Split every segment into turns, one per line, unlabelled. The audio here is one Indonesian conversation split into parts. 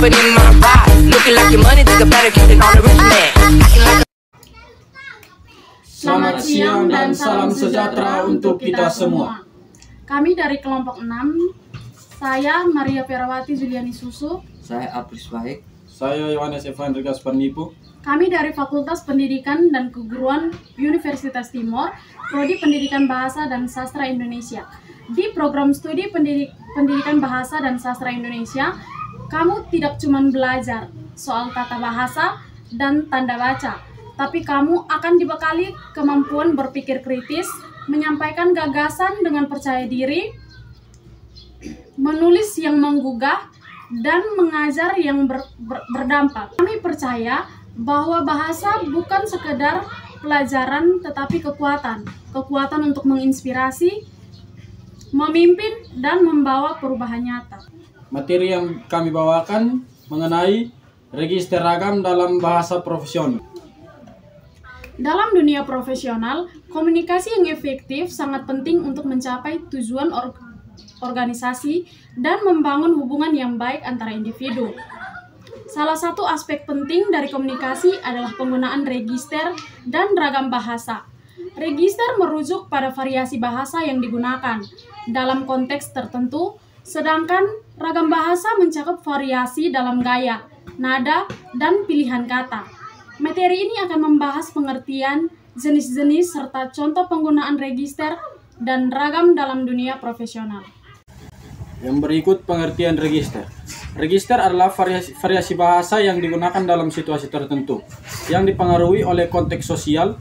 it in my ride. Looking like your money, think I better keep it on the rich man. Acting like
Selamat siang dan salam sejahtera untuk kita semua.
Kami dari kelompok 6, saya Maria Perawati Juliani Susu.
Saya Apris Baik.
Saya Yohanes Evan Rigas Pernipu.
Kami dari Fakultas Pendidikan dan Keguruan Universitas Timor, Prodi Pendidikan Bahasa dan Sastra Indonesia. Di program studi Pendidikan Bahasa dan Sastra Indonesia, kamu tidak cuma belajar soal tata bahasa dan tanda baca, tapi kamu akan dibekali kemampuan berpikir kritis, menyampaikan gagasan dengan percaya diri, menulis yang menggugah, dan mengajar yang berdampak. Kami percaya bahwa bahasa bukan sekedar pelajaran tetapi kekuatan untuk menginspirasi, memimpin, dan membawa perubahan nyata.
Materi yang kami bawakan mengenai register ragam dalam bahasa profesional.
Dalam dunia profesional, komunikasi yang efektif sangat penting untuk mencapai tujuan organisasi dan membangun hubungan yang baik antara individu. Salah satu aspek penting dari komunikasi adalah penggunaan register dan ragam bahasa. Register merujuk pada variasi bahasa yang digunakan dalam konteks tertentu, sedangkan ragam bahasa mencakup variasi dalam gaya, nada, dan pilihan kata. Materi ini akan membahas pengertian, jenis-jenis, serta contoh penggunaan register dan ragam dalam dunia profesional.
Yang berikut pengertian register. Register adalah variasi bahasa yang digunakan dalam situasi tertentu, yang dipengaruhi oleh konteks sosial,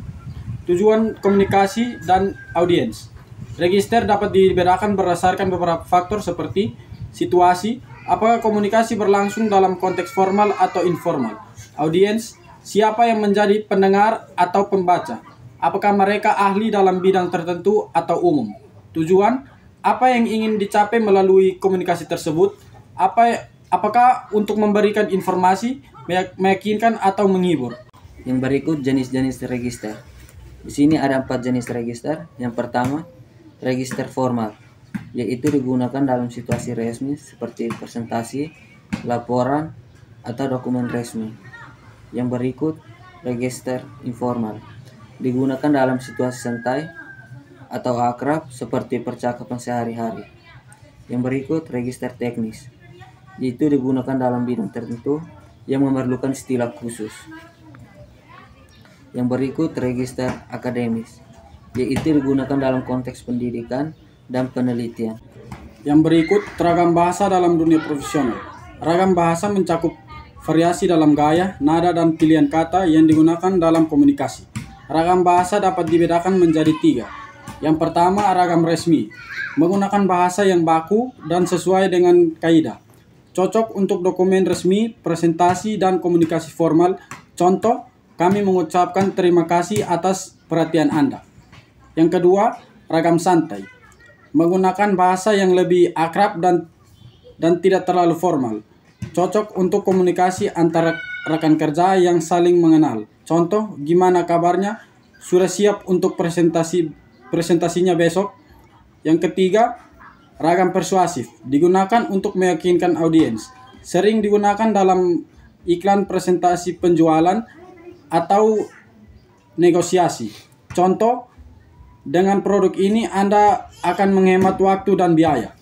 tujuan komunikasi, dan audiens. Register dapat dibedakan berdasarkan beberapa faktor seperti situasi, apakah komunikasi berlangsung dalam konteks formal atau informal, audiens, siapa yang menjadi pendengar atau pembaca, apakah mereka ahli dalam bidang tertentu atau umum, tujuan, apa yang ingin dicapai melalui komunikasi tersebut, apakah untuk memberikan informasi, meyakinkan, atau menghibur.
Yang berikut jenis-jenis register. Di sini ada 4 jenis register. Yang pertama, register formal, yaitu digunakan dalam situasi resmi seperti presentasi, laporan, atau dokumen resmi. Yang berikut, register informal, digunakan dalam situasi santai atau akrab seperti percakapan sehari-hari. Yang berikut, register teknis, yaitu digunakan dalam bidang tertentu yang memerlukan istilah khusus. Yang berikut, register akademis, yaitu digunakan dalam konteks pendidikan dan penelitian.
Yang berikut, ragam bahasa dalam dunia profesional. Ragam bahasa mencakup variasi dalam gaya, nada, dan pilihan kata yang digunakan dalam komunikasi. Ragam bahasa dapat dibedakan menjadi 3. Yang pertama, ragam resmi, menggunakan bahasa yang baku dan sesuai dengan kaidah. Cocok untuk dokumen resmi, presentasi, dan komunikasi formal. Contoh, kami mengucapkan terima kasih atas perhatian Anda. Yang kedua, ragam santai, menggunakan bahasa yang lebih akrab dan tidak terlalu formal. Cocok untuk komunikasi antara rekan kerja yang saling mengenal. Contoh, gimana kabarnya? Sudah siap untuk presentasinya besok? Yang ketiga, ragam persuasif, digunakan untuk meyakinkan audiens. Sering digunakan dalam iklan presentasi penjualan atau negosiasi. Contoh, dengan produk ini Anda akan menghemat waktu dan biaya.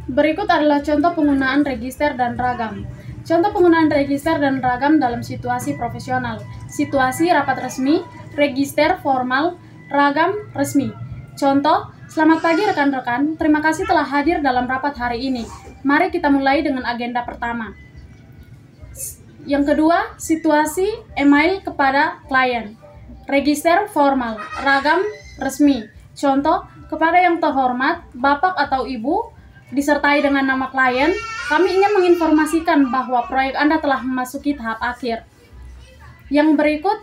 Berikut adalah contoh penggunaan register dan ragam. Contoh penggunaan register dan ragam dalam situasi profesional. Situasi rapat resmi, register formal, ragam resmi. Contoh, selamat pagi rekan-rekan, terima kasih telah hadir dalam rapat hari ini. Mari kita mulai dengan agenda pertama. Yang kedua, situasi email kepada klien. Register formal, ragam resmi. Contoh, kepada yang terhormat, Bapak atau Ibu, disertai dengan nama klien, kami ingin menginformasikan bahwa proyek Anda telah memasuki tahap akhir. Yang berikut,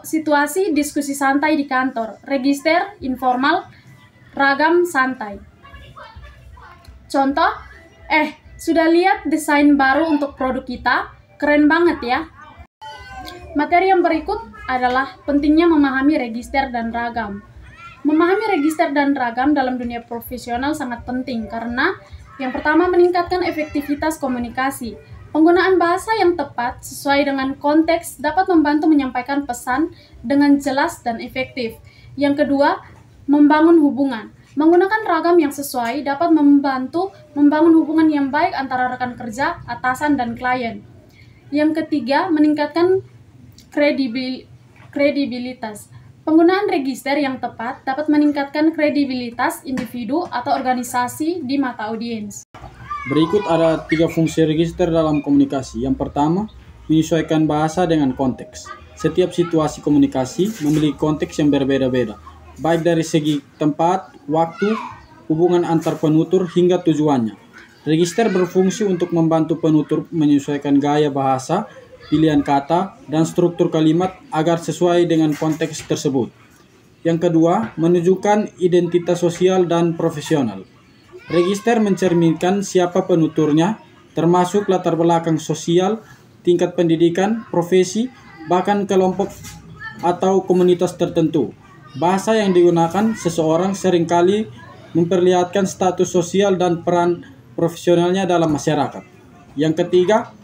situasi diskusi santai di kantor. Register informal, ragam santai. Contoh, sudah lihat desain baru untuk produk kita? Keren banget ya. Materi yang berikut adalah pentingnya memahami register dan ragam. Memahami register dan ragam dalam dunia profesional sangat penting karena yang pertama meningkatkan efektivitas komunikasi. Penggunaan bahasa yang tepat sesuai dengan konteks dapat membantu menyampaikan pesan dengan jelas dan efektif. Yang kedua, membangun hubungan. Menggunakan ragam yang sesuai dapat membantu membangun hubungan yang baik antara rekan kerja, atasan, dan klien. Yang ketiga, meningkatkan kredibilitas. Penggunaan register yang tepat dapat meningkatkan kredibilitas individu atau organisasi di mata audiens.
Berikut ada 3 fungsi register dalam komunikasi. Yang pertama, menyesuaikan bahasa dengan konteks. Setiap situasi komunikasi memiliki konteks yang berbeda-beda, baik dari segi tempat, waktu, hubungan antar penutur, hingga tujuannya. Register berfungsi untuk membantu penutur menyesuaikan gaya bahasa, pilihan kata, dan struktur kalimat agar sesuai dengan konteks tersebut. Yang kedua, menunjukkan identitas sosial dan profesional. Register mencerminkan siapa penuturnya, termasuk latar belakang sosial, tingkat pendidikan, profesi, bahkan kelompok atau komunitas tertentu. Bahasa yang digunakan seseorang seringkali memperlihatkan status sosial dan peran profesionalnya dalam masyarakat. Yang ketiga,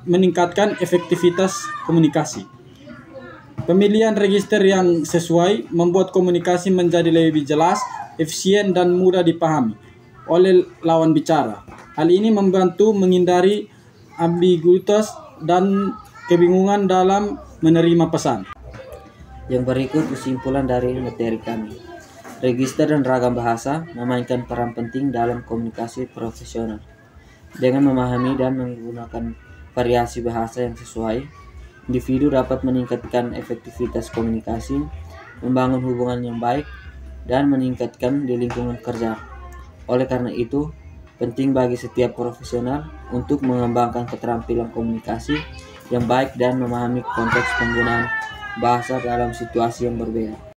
meningkatkan efektivitas komunikasi. Pemilihan register yang sesuai membuat komunikasi menjadi lebih jelas, efisien, dan mudah dipahami oleh lawan bicara. Hal ini membantu menghindari ambiguitas dan kebingungan dalam menerima pesan.
Yang berikut kesimpulan dari materi kami. Register dan ragam bahasa memainkan peran penting dalam komunikasi profesional. Dengan memahami dan menggunakan variasi bahasa yang sesuai, individu dapat meningkatkan efektivitas komunikasi, membangun hubungan yang baik, dan meningkatkan di lingkungan kerja. Oleh karena itu, penting bagi setiap profesional untuk mengembangkan keterampilan komunikasi yang baik dan memahami konteks penggunaan bahasa dalam situasi yang berbeda.